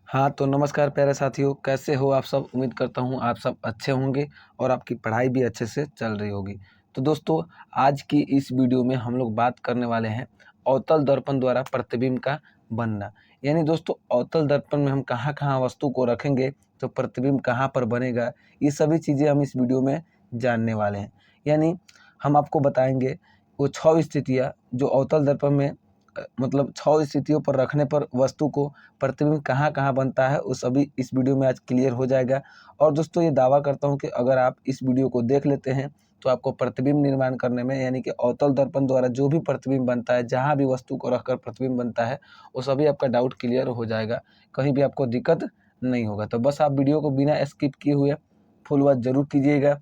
हाँ, तो नमस्कार प्यारे साथियों, कैसे हो आप सब? उम्मीद करता हूँ आप सब अच्छे होंगे और आपकी पढ़ाई भी अच्छे से चल रही होगी। तो दोस्तों, आज की इस वीडियो में हम लोग बात करने वाले हैं अवतल दर्पण द्वारा प्रतिबिंब का बनना। यानी दोस्तों, अवतल दर्पण में हम कहाँ-कहाँ वस्तु को रखेंगे तो प्रतिबिंब कहाँ पर बनेगा, ये सभी चीज़ें हम इस वीडियो में जानने वाले हैं। यानी हम आपको बताएँगे वो 6 स्थितियाँ जो अवतल दर्पण में मतलब 6 स्थितियों पर रखने पर वस्तु को प्रतिबिंब कहाँ-कहाँ बनता है, वो सभी इस वीडियो में आज क्लियर हो जाएगा। और दोस्तों, ये दावा करता हूँ कि अगर आप इस वीडियो को देख लेते हैं, तो आपको प्रतिबिंब निर्माण करने में यानी कि अवतल दर्पण द्वारा जो भी प्रतिबिंब बनता है, जहाँ भी वस्तु को रखकर प्रतिबिंब बनता है, वो सभी आपका डाउट क्लियर हो जाएगा। कहीं भी आपको दिक्कत नहीं होगा। तो बस आप वीडियो को बिना स्किप किए हुए फुल वॉच ज़रूर कीजिएगा।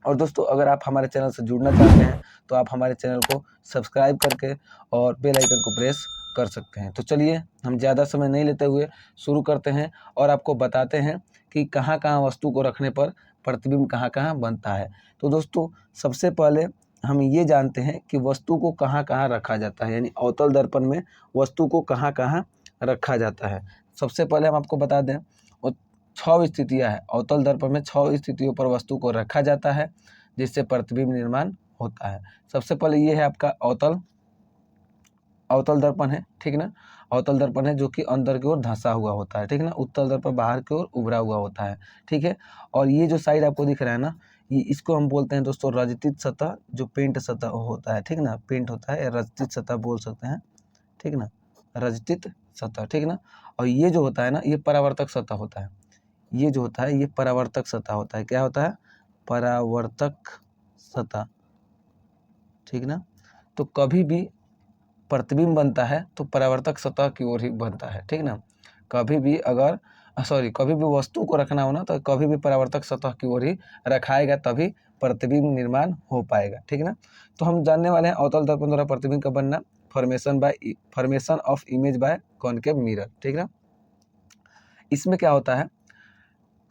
और दोस्तों, अगर आप हमारे चैनल से जुड़ना चाहते हैं, तो आप हमारे चैनल को सब्सक्राइब करके और बेल आइकन को प्रेस कर सकते हैं। तो चलिए, हम ज़्यादा समय नहीं लेते हुए शुरू करते हैं और आपको बताते हैं कि कहाँ-कहाँ वस्तु को रखने पर प्रतिबिंब कहाँ-कहाँ बनता है। तो दोस्तों, सबसे पहले हम ये जानते हैं कि वस्तु को कहाँ-कहाँ रखा जाता है, यानी अवतल दर्पण में वस्तु को कहाँ-कहाँ रखा जाता है। सबसे पहले हम आपको बता दें, वो 6 स्थितियाँ हैं। अवतल दर्पण में 6 स्थितियों पर वस्तु को रखा जाता है, जिससे प्रतिबिंब निर्माण होता है। सबसे पहले ये है आपका अवतल अवतल दर्पण है, ठीक ना? अवतल दर्पण है जो कि अंदर की ओर धँसा हुआ होता है, ठीक ना? उत्तल दर्पण बाहर की ओर उभरा हुआ होता है, ठीक है? और ये जो साइड आपको दिख रहा है ना, ये इसको हम बोलते हैं दोस्तों रजतित सतह, जो पेंट सतह होता है, ठीक ना? पेंट होता है या रजतित सतह बोल सकते हैं, ठीक ना? रजतित सतह, ठीक ना? और ये जो होता है ना, ये परावर्तक सतह होता है। ये जो होता है, ये परावर्तक सतह होता है। क्या होता है? परावर्तक सतह, ठीक ना? तो कभी भी प्रतिबिंब बनता है तो परावर्तक सतह की ओर ही बनता है, ठीक ना? कभी भी अगर कभी भी वस्तु को रखना हो ना, तो कभी भी परावर्तक सतह की ओर ही रखाएगा, तभी प्रतिबिंब निर्माण हो पाएगा, ठीक ना? तो हम जानने वाले हैं अवतल दर्पण द्वारा प्रतिबिंब का बनना, formation of image by concave mirror, ठीक ना? इसमें क्या होता है,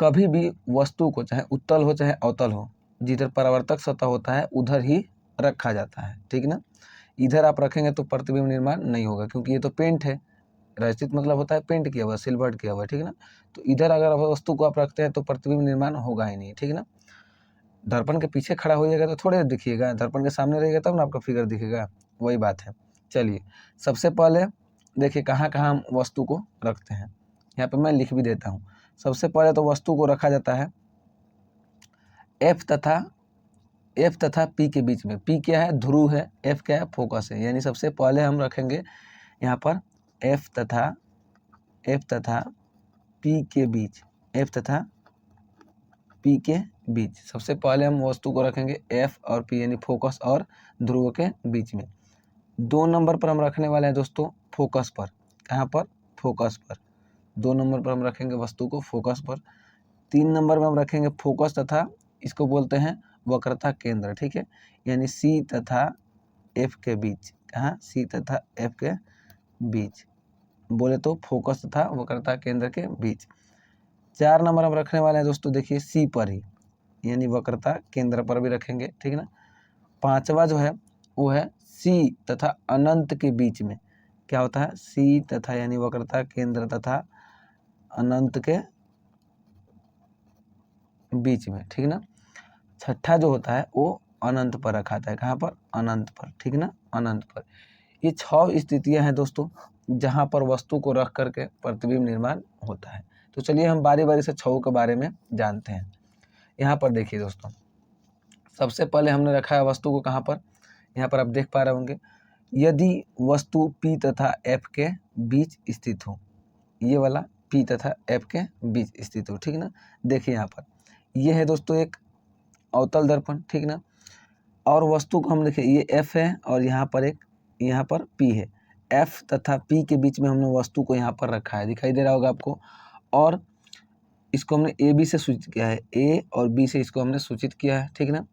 कभी भी वस्तु को चाहे उत्तल हो चाहे अवतल हो, जिधर परावर्तक सतह होता है उधर ही रखा जाता है, ठीक ना? इधर आप रखेंगे तो प्रतिबिंब निर्माण नहीं होगा, क्योंकि ये तो पेंट है। रचित मतलब होता है पेंट किया हुआ, सिल्वर्ड किया हुआ, ठीक ना? तो इधर अगर वस्तु को आप रखते हैं तो प्रतिबिंब निर्माण होगा ही नहीं, ठीक ना? दर्पण के पीछे खड़ा होइएगा तो थोड़े दिखिएगा, दर्पण के सामने रहिएगा तब ना आपका फिगर दिखेगा, वही बात है। चलिए, सबसे पहले देखिए कहाँ-कहाँ हम वस्तु को रखते हैं। यहाँ पे मैं लिख भी देता हूँ। सबसे पहले तो वस्तु को रखा जाता है एफ तथा पी के बीच में। पी क्या है? ध्रुव है। एफ क्या है? फोकस है। यानी सबसे पहले हम रखेंगे यहाँ पर एफ तथा पी के बीच, एफ तथा पी के बीच सबसे पहले हम वस्तु को रखेंगे एफ और पी, यानी फोकस और ध्रुव के बीच में। 2 नंबर पर हम रखने वाले हैं दोस्तों फोकस पर। कहाँ पर? फोकस पर। 2 नंबर पर हम रखेंगे वस्तु को फोकस पर। 3 नंबर में हम रखेंगे फोकस तथा इसको बोलते हैं वक्रता केंद्र, ठीक है? यानी सी तथा एफ के बीच। कहाँ? सी तथा एफ के बीच, बोले तो फोकस तथा वक्रता केंद्र के बीच। 4 नंबर हम रखने वाले हैं दोस्तों, देखिए सी पर ही, यानी वक्रता केंद्र पर भी रखेंगे, ठीक ना? 5वां जो है वो है सी तथा अनंत के बीच में। क्या होता है? सी तथा यानी वक्रता केंद्र तथा अनंत के बीच में, ठीक ना? 6ठा जो होता है वो अनंत पर रखा जाता है। कहाँ पर? अनंत पर, ठीक ना? अनंत पर। ये 6 स्थितियां हैं दोस्तों, जहाँ पर वस्तु को रख करके प्रतिबिंब निर्माण होता है। तो चलिए हम बारी-बारी से 6 के बारे में जानते हैं। यहाँ पर देखिए दोस्तों, सबसे पहले हमने रखा है वस्तु को कहाँ पर? यहाँ पर आप देख पा रहे होंगे, यदि वस्तु P तथा F के बीच स्थित हो, ये वाला P तथा F के बीच स्थित हो, ठीक ना? देखिए यहाँ पर, ये है दोस्तों एक अवतल दर्पण, ठीक ना? और वस्तु को हम देखिए ये F है और यहाँ पर P है। F तथा P के बीच में हमने वस्तु को यहाँ पर रखा है, दिखाई दे रहा होगा आपको। और इसको हमने ए बी से सूचित किया है, ए और बी से इसको हमने सूचित किया है, ठीक ना?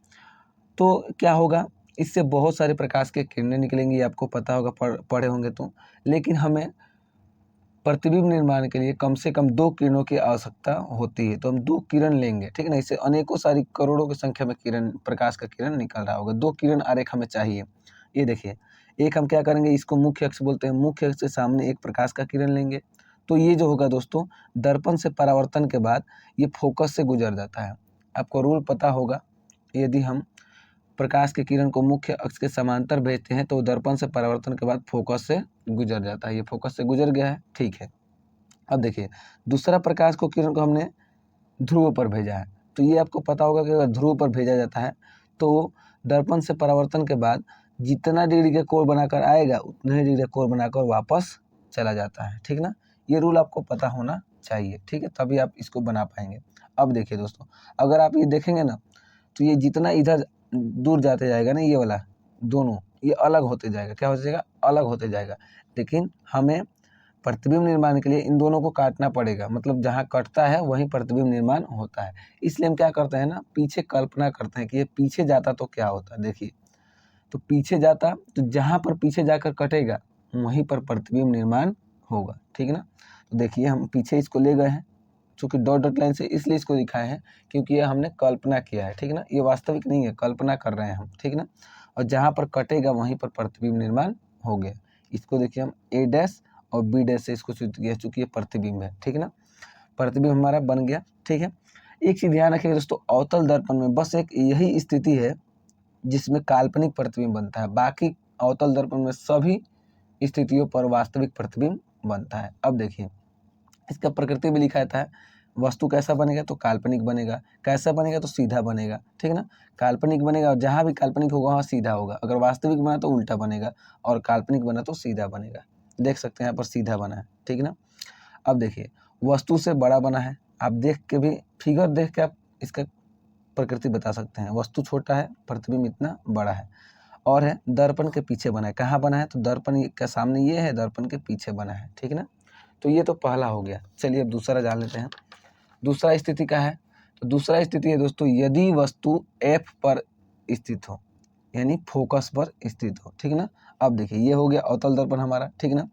तो क्या होगा, इससे बहुत सारे प्रकाश के किरणें निकलेंगी, आपको पता होगा, पढ़े होंगे तो। लेकिन हमें प्रतिबिंब निर्माण के लिए कम से कम 2 किरणों की आवश्यकता होती है, तो हम 2 किरण लेंगे, ठीक है ना? इससे अनेकों सारी करोड़ों की संख्या में किरण, प्रकाश का किरण निकल रहा होगा। 2 किरण आरेख हमें चाहिए। ये देखिए, एक हम क्या करेंगे, इसको मुख्य अक्ष बोलते हैं। मुख्य अक्ष के सामने एक प्रकाश का किरण लेंगे, तो ये जो होगा दोस्तों, दर्पण से परावर्तन के बाद ये फोकस से गुजर जाता है। आपको रूल पता होगा, यदि हम प्रकाश के किरण को मुख्य अक्ष के समांतर भेजते हैं तो दर्पण से परावर्तन के बाद फोकस से गुजर जाता है। ये फोकस से गुजर गया है, ठीक है। अब देखिए, दूसरा प्रकाश को किरण को हमने ध्रुव पर भेजा है, तो ये आपको पता होगा कि अगर ध्रुव पर भेजा जाता है तो दर्पण से परावर्तन के बाद जितना डिग्री का कोण बनाकर आएगा उतना ही डिग्री का कोण बनाकर वापस चला जाता है, ठीक ना। ये रूल आपको पता होना चाहिए, ठीक है, तभी आप इसको बना पाएंगे। अब देखिए दोस्तों, अगर आप ये देखेंगे ना तो ये जितना इधर दूर जाते जाएगा ना, ये वाला दोनों ये अलग होते जाएगा। क्या हो जाएगा? अलग होते जाएगा। लेकिन हमें प्रतिबिंब निर्माण के लिए इन दोनों को काटना पड़ेगा, मतलब जहाँ कटता है वहीं प्रतिबिंब निर्माण होता है। इसलिए हम क्या करते हैं ना, पीछे कल्पना करते हैं कि ये पीछे जाता तो क्या होता। देखिए, तो पीछे जाता तो जहाँ पर पीछे जाकर कटेगा वहीं पर प्रतिबिंब निर्माण होगा, ठीक ना। तो देखिए, हम पीछे इसको ले गए हैं, चूँकि डॉट डॉट लाइन से इसलिए इसको दिखाए हैं क्योंकि ये हमने कल्पना किया है, ठीक ना। ये वास्तविक नहीं है, कल्पना कर रहे हैं हम, ठीक ना। और जहाँ पर कटेगा वहीं पर प्रतिबिंब निर्माण हो गया। इसको देखिए, हम ए डैश और बी डैश से इसको सूचित किया, चूँकि ये प्रतिबिंब है, ठीक ना। प्रतिबिंब हमारा बन गया, ठीक है। एक चीज़ ध्यान रखिएगा दोस्तों, अवतल दर्पण में बस एक यही स्थिति है जिसमें काल्पनिक प्रतिबिंब बनता है। बाकी अवतल दर्पण में सभी स्थितियों पर वास्तविक प्रतिबिंब बनता है। अब देखिए, इसका प्रकृति भी लिखा रहता है, वस्तु कैसा बनेगा तो काल्पनिक बनेगा, कैसा बनेगा तो सीधा बनेगा, ठीक ना। काल्पनिक बनेगा और जहाँ भी काल्पनिक होगा वहाँ सीधा होगा। अगर वास्तविक बना तो उल्टा बनेगा और काल्पनिक बना तो सीधा बनेगा। देख सकते हैं यहाँ पर सीधा बना है, ठीक ना। अब देखिए, वस्तु से बड़ा बना है, आप देख के भी फिगर देख के आप इसका प्रकृति बता सकते हैं। वस्तु छोटा है, प्रतिबिंब इतना बड़ा है, और है दर्पण के पीछे बना है। कहाँ बना है? तो दर्पण के सामने ये है, दर्पण के पीछे बना है, ठीक ना। तो ये तो पहला हो गया। चलिए अब दूसरा जान लेते हैं। दूसरा स्थिति क्या है? तो दूसरा स्थिति है दोस्तों, यदि वस्तु F पर स्थित हो, यानी फोकस पर स्थित हो, ठीक ना। अब देखिए, ये हो गया अवतल दर्पण हमारा, ठीक ना।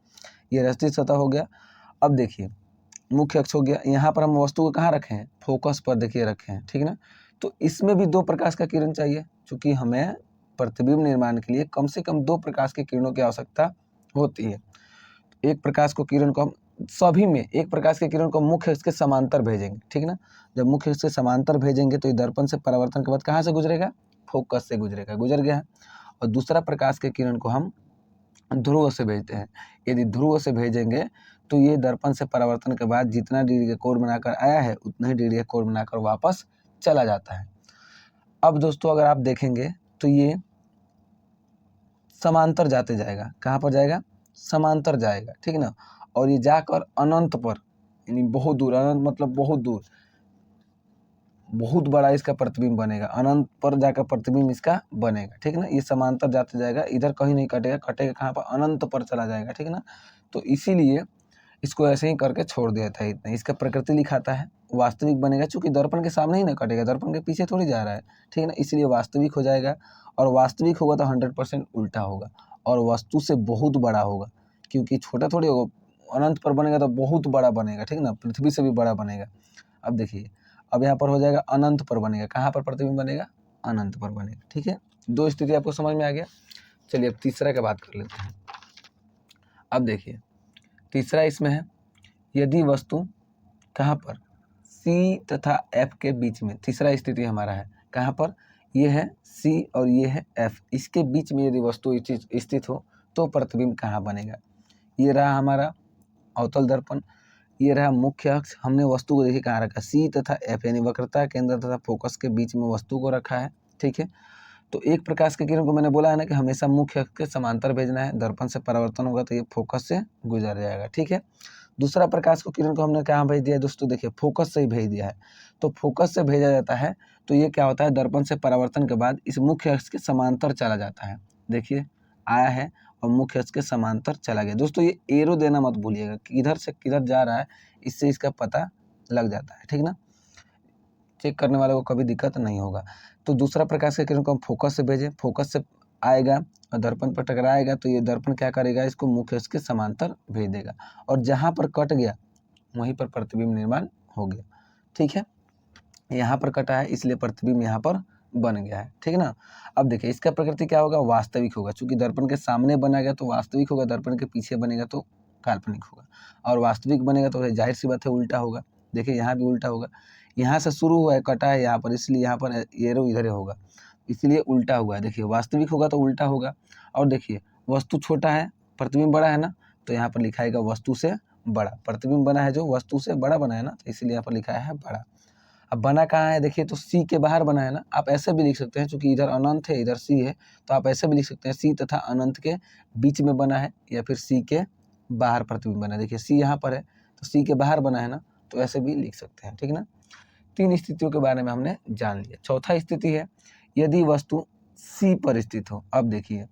ये रस्तित सतह हो गया। अब देखिए, मुख्य अक्ष हो गया। यहाँ पर हम वस्तु को कहाँ रखे हैं? फोकस पर देखिए रखे हैं, ठीक ना। तो इसमें भी दो प्रकाश का किरण चाहिए, क्योंकि हमें प्रतिबिंब निर्माण के लिए कम से कम दो प्रकाश के किरणों की आवश्यकता होती है। एक प्रकाश को किरण को हम सभी में एक प्रकाश के किरण को मुख्य अक्ष के समांतर भेजेंगे, ठीक ना। जब मुख्य अक्ष के समांतर भेजेंगे तो ये दर्पण से परावर्तन के बाद कहाँ से गुजरेगा? फोकस से गुजरेगा, गुजर गया है। और दूसरा प्रकाश के किरण को हम ध्रुव से भेजते हैं। यदि ध्रुव से भेजेंगे तो ये दर्पण से परावर्तन के बाद जितना डिग्री का कोण बनाकर आया है उतना ही डिग्री का कोण बनाकर वापस चला जाता है। अब दोस्तों, अगर आप देखेंगे तो ये समांतर जाते जाएगा। कहाँ पर जाएगा? समांतर जाएगा, ठीक ना। और ये जाकर अनंत पर, यानी बहुत दूर, अनंत मतलब बहुत दूर, बहुत बड़ा इसका प्रतिबिंब बनेगा। अनंत पर जाकर प्रतिबिंब इसका बनेगा, ठीक ना। ये समांतर जाते जाएगा, इधर कहीं नहीं कटेगा, कटेगा कहाँ पर? अनंत पर चला जाएगा, ठीक ना। तो इसीलिए इसको ऐसे ही करके छोड़ दिया था इतना। इसका प्रकृति लिखाता है, वास्तविक बनेगा, चूंकि दर्पण के सामने ही ना कटेगा, दर्पण के पीछे थोड़ी जा रहा है, ठीक है ना। इसलिए वास्तविक हो जाएगा। और वास्तविक होगा तो 100% उल्टा होगा और वस्तु से बहुत बड़ा होगा, क्योंकि छोटा थोड़ी होगा। अनंत पर बनेगा तो बहुत बड़ा बनेगा, ठीक ना, पृथ्वी से भी बड़ा बनेगा। अब देखिए, अब यहाँ पर हो जाएगा अनंत पर बनेगा। कहाँ पर प्रतिबिंब बनेगा? अनंत पर बनेगा, ठीक है। दो स्थिति आपको समझ में आ गया। चलिए अब तीसरा का बात कर लेते हैं। अब देखिए, तीसरा इसमें है, यदि वस्तु कहाँ पर? C तथा F के बीच में। तीसरा स्थिति हमारा है कहाँ पर? ये है C और ये है F, इसके बीच में यदि वस्तु स्थित हो तो प्रतिबिंब कहाँ बनेगा? ये रहा हमारा अवतल दर्पण, ये रहा मुख्य अक्ष। हमने वस्तु को देखिए कहाँ रखा? C तथा F, यानी वक्रता केंद्र तथा फोकस के बीच में वस्तु को रखा है, ठीक है। तो एक प्रकाश के किरण को मैंने बोला है ना कि हमेशा मुख्य अक्ष के समांतर भेजना है। दर्पण से परावर्तन होगा तो ये फोकस से गुजर जाएगा, ठीक है। दूसरा प्रकाश को किरण को हमने कहाँ भेज दिया है दोस्तों? देखिए, फोकस से ही भेज दिया है। तो फोकस से भेजा जाता है तो ये क्या होता है? दर्पण से परावर्तन के बाद इस मुख्य अक्ष के समांतर चला जाता है। देखिए, आया है और मुख्य अक्ष के समांतर चला गया। दोस्तों, ये एरो देना मत भूलिएगा, किधर से किधर जा रहा है, इससे इसका पता लग जाता है, ठीक ना। चेक करने वाले को कभी दिक्कत नहीं होगा। तो दूसरा प्रकाश के किरण को हम फोकस से भेजें, फोकस से आएगा और दर्पण पर टकराएगा तो ये दर्पण क्या करेगा? इसको मुख्य अक्ष के समांतर भेज देगा और जहाँ पर कट गया वहीं पर प्रतिबिंब निर्माण हो गया, ठीक है। यहाँ पर कटा है इसलिए प्रतिबिंब यहाँ पर बन गया है, ठीक ना। अब देखिए, इसका प्रकृति क्या होगा? वास्तविक होगा, चूंकि दर्पण के सामने बना गया तो वास्तविक होगा, दर्पण के पीछे बनेगा तो काल्पनिक होगा। और वास्तविक बनेगा तो जाहिर सी बात है उल्टा होगा। देखिए यहाँ भी उल्टा होगा, यहाँ से शुरू हुआ है, कटा है यहाँ पर, इसलिए यहाँ पर एरो इधर होगा, इसलिए उल्टा हुआ है। देखिए वास्तविक होगा तो उल्टा होगा। और देखिए वस्तु छोटा है, प्रतिबिंब बड़ा है ना, तो यहाँ पर लिखाएगा वस्तु से बड़ा। प्रतिबिंब बना है जो वस्तु से बड़ा बना है ना, तो इसलिए यहाँ पर लिखा है बड़ा। अब बना कहाँ है, देखिए तो सी के बाहर बना है ना। आप ऐसे भी लिख सकते हैं, चूंकि इधर अनंत है इधर सी है, तो आप ऐसे भी लिख सकते हैं सी तथा अनंत के बीच में बना है, या फिर सी के बाहर प्रतिबिंब बना है। देखिए सी यहाँ पर है तो सी के बाहर बना है ना, तो ऐसे भी लिख सकते हैं, ठीक ना। 3 स्थितियों के बारे में हमने जान लिया। चौथा स्थिति है यदि वस्तु सी पर स्थित हो। अब देखिए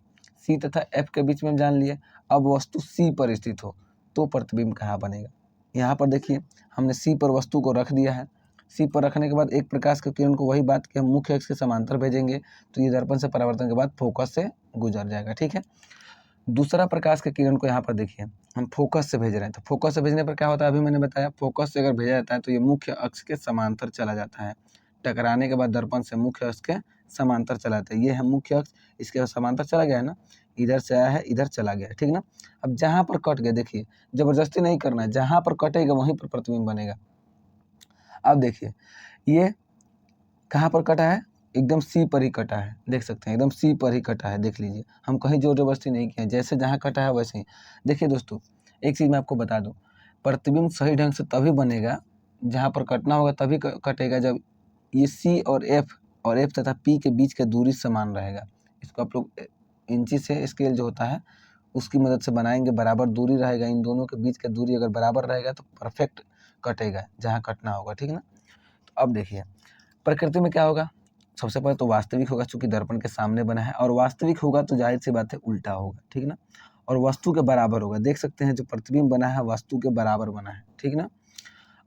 सी तथा एफ के बीच में हम जान लिए, अब वस्तु सी पर स्थित हो तो प्रतिबिंब कहाँ बनेगा। यहाँ पर देखिए हमने सी पर वस्तु को रख दिया है। सी पर रखने के बाद एक प्रकाश के किरण को, वही बात कि हम मुख्य अक्ष के समांतर भेजेंगे तो ये दर्पण से परावर्तन के बाद फोकस से गुजर जाएगा, ठीक है। दूसरा प्रकाश के किरण को यहाँ पर देखिए हम फोकस से भेज रहे हैं, तो फोकस से भेजने पर क्या होता है, अभी मैंने बताया फोकस से अगर भेजा जाता है तो ये मुख्य अक्ष के समांतर चला जाता है। टकराने के बाद दर्पण से मुख्य अक्ष के समांतर चला जाता है। ये है मुख्य अक्ष, इसके समांतर चला गया है ना, इधर से आया है इधर चला गया है, ठीक ना। अब जहाँ पर कट गया, देखिए जबरदस्ती नहीं करना है, जहाँ पर कटेगा वहीं पर प्रतिबिंब बनेगा। अब देखिए ये कहाँ पर कटा है, एकदम सी पर ही कटा है, देख सकते हैं एकदम सी पर ही कटा है। देख लीजिए हम कहीं जोर जबरदस्ती नहीं किए, जैसे जहाँ कटा है वैसे ही। देखिए दोस्तों एक चीज़ मैं आपको बता दूं, प्रतिबिंब सही ढंग से तभी बनेगा, जहाँ पर कटना होगा तभी कटेगा, जब ये सी और एफ तथा पी के बीच का दूरी समान रहेगा। इसको आप लोग इंची से स्केल जो होता है उसकी मदद से बनाएंगे, बराबर दूरी रहेगा, इन दोनों के बीच का दूरी अगर बराबर रहेगा तो परफेक्ट कटेगा जहाँ कटना होगा, ठीक ना। तो अब देखिए प्रकृति में क्या होगा, सबसे पहले तो वास्तविक होगा, चूंकि दर्पण के सामने बना है, और वास्तविक होगा तो जाहिर सी बात है उल्टा होगा, ठीक ना। और वस्तु के बराबर होगा, देख सकते हैं जो प्रतिबिंब बना है वस्तु के बराबर बना है, ठीक ना।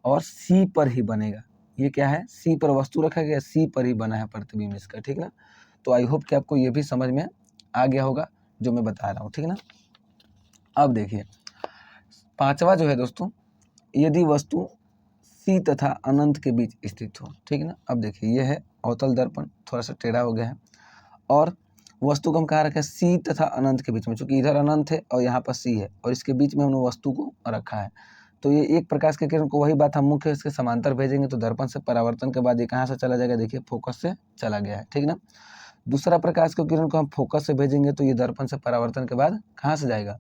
और सी पर ही बनेगा, ये क्या है, सी पर वस्तु रखा गया, सी पर ही बना है प्रतिबिंब इसका, ठीक ना। तो आई होप कि आपको ये भी समझ में आ गया होगा जो मैं बता रहा हूँ, ठीक ना। अब देखिए पांचवा जो है दोस्तों, यदि वस्तु सी तथा अनंत के बीच स्थित हो, ठीक ना। अब देखिए ये है अवतल दर्पण, थोड़ा सा टेढ़ा हो गया है, और वस्तु को हम कहाँ रखें, सी तथा अनंत के बीच में, चूंकि इधर अनंत है और यहाँ पर सी है, और इसके बीच में हमने वस्तु को रखा है। तो ये एक प्रकाश के किरण को, वही बात हम मुख्य इसके समांतर भेजेंगे तो दर्पण से परावर्तन के बाद ये कहाँ से चला जाएगा, देखिए फोकस से चला गया है, ठीक ना। दूसरा प्रकाश के किरण को हम फोकस से भेजेंगे तो ये दर्पण से परावर्तन के बाद कहाँ से जाएगा,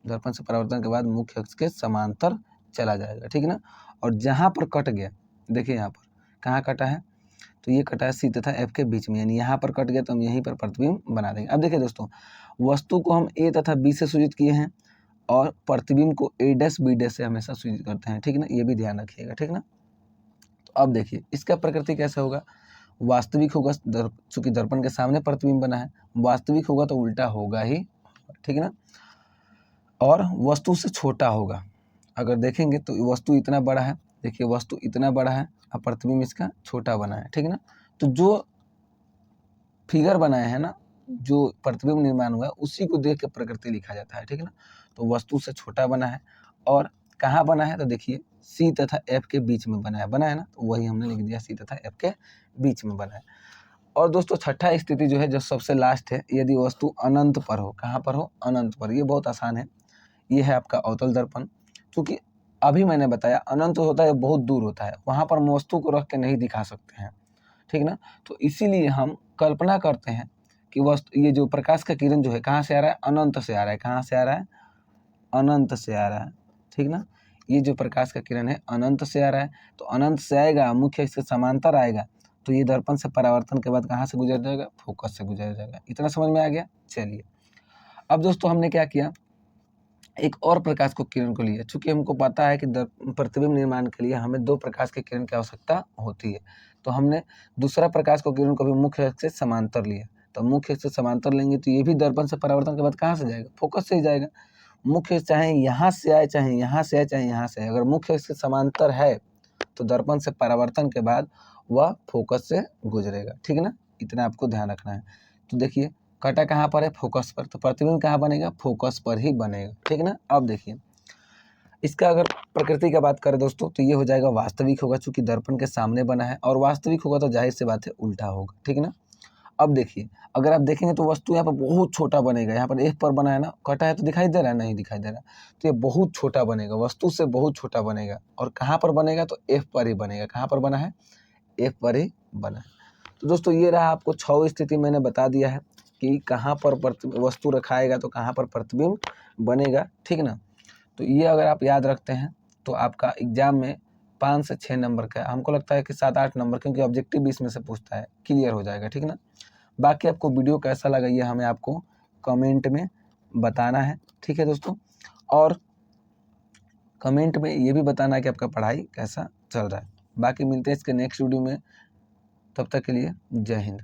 दर्पण से परावर्तन के बाद मुख्य अक्ष के समांतर चला जाएगा, ठीक ना। और जहाँ पर कट गया, देखिए यहाँ पर कहाँ कटा है, तो ये कटा है सी तथा एफ के बीच में, यानी यहाँ पर कट गया तो हम यहीं पर प्रतिबिंब बना देंगे। अब देखिए दोस्तों वस्तु को हम ए तथा बी से सूचित किए हैं, और प्रतिबिंब को ए डैश बी डैश से हमेशा सूचित करते हैं, ठीक ना, ये भी ध्यान रखिएगा, ठीक ना। तो अब देखिए इसका प्रकृति कैसे होगा, वास्तविक होगा, चूंकि दर्पण के सामने प्रतिबिंब बना है, वास्तविक होगा तो उल्टा होगा ही, ठीक ना। और वस्तु से छोटा होगा, अगर देखेंगे तो वस्तु इतना बड़ा है, देखिए वस्तु इतना बड़ा है और प्रतिबिंब इसका छोटा बना है, ठीक ना। तो जो फिगर बनाए हैं ना, जो प्रतिबिंब निर्माण हुआ है उसी को देख के प्रकृति लिखा जाता है, ठीक है ना। तो वस्तु से छोटा बना है, और कहाँ बना है, तो देखिए सी तथा एफ के बीच में बना है ना, तो वही हमने लिख दिया सी तथा एफ के बीच में बना है। और दोस्तों छठा स्थिति जो है, जो सबसे लास्ट है, यदि वस्तु अनंत पर हो, कहाँ पर हो, अनंत पर। ये बहुत आसान है, ये है आपका अवतल दर्पण। क्योंकि अभी मैंने बताया अनंत होता है, बहुत दूर होता है, वहाँ पर वस्तु को रख के नहीं दिखा सकते हैं, ठीक ना। तो इसीलिए हम कल्पना करते हैं कि वस्तु, ये जो प्रकाश का किरण जो है कहाँ से आ रहा है, अनंत से आ रहा है, कहाँ से आ रहा है, अनंत से आ रहा है, ठीक ना। ये जो प्रकाश का किरण है अनंत से आ रहा है, तो अनंत से आएगा, मुख्य इसके समांतर आएगा, तो ये दर्पण से परावर्तन के बाद कहाँ से गुजर जाएगा, फोकस से गुजर जाएगा। इतना समझ में आ गया। चलिए अब दोस्तों हमने क्या किया, एक और प्रकाश को किरण को लिया, चूंकि हमको पता है कि प्रतिबिंब निर्माण के लिए हमें 2 प्रकाश के किरण की आवश्यकता होती है, तो हमने दूसरा प्रकाश को किरण को भी मुख्य अक्ष से समांतर लिया। तो मुख्य अक्ष से समांतर लेंगे तो ये भी दर्पण से परावर्तन के बाद कहाँ से जाएगा, फोकस से ही जाएगा। मुख्य चाहे यहाँ से आए, चाहे यहाँ से आए, चाहे यहाँ से आए, अगर मुख्य अक्ष से समांतर है तो दर्पण से परावर्तन के बाद वह फोकस से गुजरेगा, ठीक है ना। इतना आपको ध्यान रखना है। तो देखिए कटा कहाँ पर है, फोकस पर, तो प्रतिबिंब कहाँ बनेगा, फोकस पर ही बनेगा, ठीक है ना। अब देखिए इसका अगर प्रकृति का बात करें दोस्तों, तो ये हो जाएगा वास्तविक होगा, चूंकि दर्पण के सामने बना है, और वास्तविक होगा तो जाहिर सी बात है उल्टा होगा, ठीक है ना। अब देखिए, अगर आप देखेंगे तो वस्तु यहाँ पर बहुत छोटा बनेगा। यहाँ पर एफ पर बना है ना, कटा है तो दिखाई दे रहा है, नहीं दिखाई दे रहा। तो ये बहुत छोटा बनेगा, वस्तु से बहुत छोटा बनेगा। और कहाँ पर बनेगा, तो एफ पर ही बनेगा। कहाँ पर बना है, एफ पर ही बना है। तो दोस्तों ये रहा, आपको 6 स्थिति मैंने बता दिया है कि कहाँ पर वस्तु रखाएगा तो कहाँ पर प्रतिबिंब बनेगा, ठीक ना। तो ये अगर आप याद रखते हैं तो आपका एग्जाम में 5 से 6 नंबर का, हमको लगता है कि 7-8 नंबर, क्योंकि ऑब्जेक्टिव भी इसमें से पूछता है, क्लियर हो जाएगा, ठीक ना। बाकी आपको वीडियो कैसा लगा ये हमें आपको कमेंट में बताना है, ठीक है दोस्तों। और कमेंट में ये भी बताना है कि आपका पढ़ाई कैसा चल रहा है। बाकी मिलते हैं इसके नेक्स्ट वीडियो में, तब तक के लिए जय हिंद।